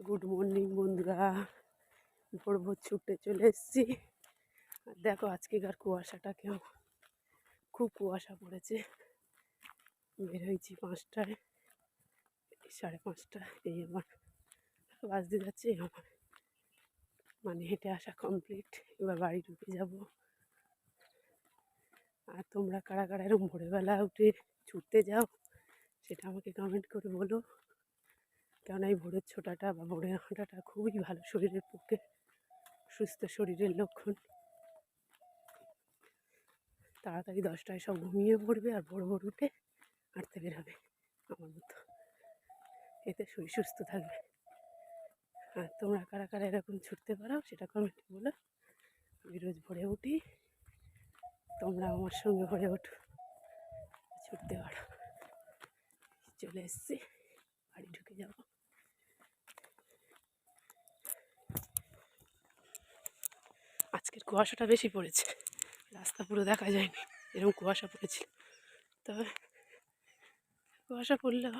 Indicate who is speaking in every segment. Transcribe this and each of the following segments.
Speaker 1: Good morning বন্ধুরা, ভোর ভোর ছুটে চলে এসেছি। আর দেখো আজকেকার কুয়াশাটা কেমন, খুব কুয়াশা পড়েছে। বের হয়েছি 5টায়, 5:30 এই আমার বাজতে যাচ্ছে। আমার মানে হেঁটে আসা কমপ্লিট, এবার বাড়ি ঢুকে যাব। আর তোমরা কারা কারা এরকম ভোরবেলা উঠে ছুটতে যাও সেটা আমাকে কমেন্ট করে বলো, কেননা এই ভোরের ছোটাটা বা ভোরের হাঁটাটা খুবই ভালো শরীরের পক্ষে, সুস্থ শরীরের লক্ষণ। তাড়াতাড়ি 10টায় সব ঘুমিয়ে পড়বে আর ভোর ভোর উঠে হাঁটতে বেরোবে আমার মতো, এতে শরীর সুস্থ থাকবে। আর তোমরা কারা কারা এরকম ছুটতে পারো সেটা কমেন্টে বলো। আমি রোজ ভোরে উঠি, তোমরা আমার সঙ্গে ভোরে ওঠো, ছুটতে পারো। চলে এসছি, বাড়ি ঢুকে যাব। আজকের কুয়াশাটা বেশি পড়েছে, রাস্তা পুরো দেখা যায়নি, এরকম কুয়াশা পড়েছিল। তবে কুয়াশা পড়লেও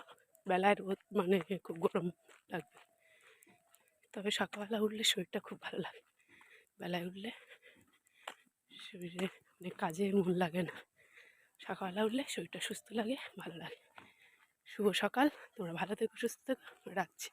Speaker 1: বেলায় রোদ মানে খুব গরম লাগবে, তবে সকালবেলা উঠলে শরীরটা খুব ভালো লাগে। বেলায় উঠলে শরীরে অনেক কাজে মন লাগে না, সকালবেলা উঠলে শরীরটা সুস্থ লাগে, ভালো লাগে। শুভ সকাল, তোমরা ভালো থেকো, সুস্থ থেকো, রাখছি।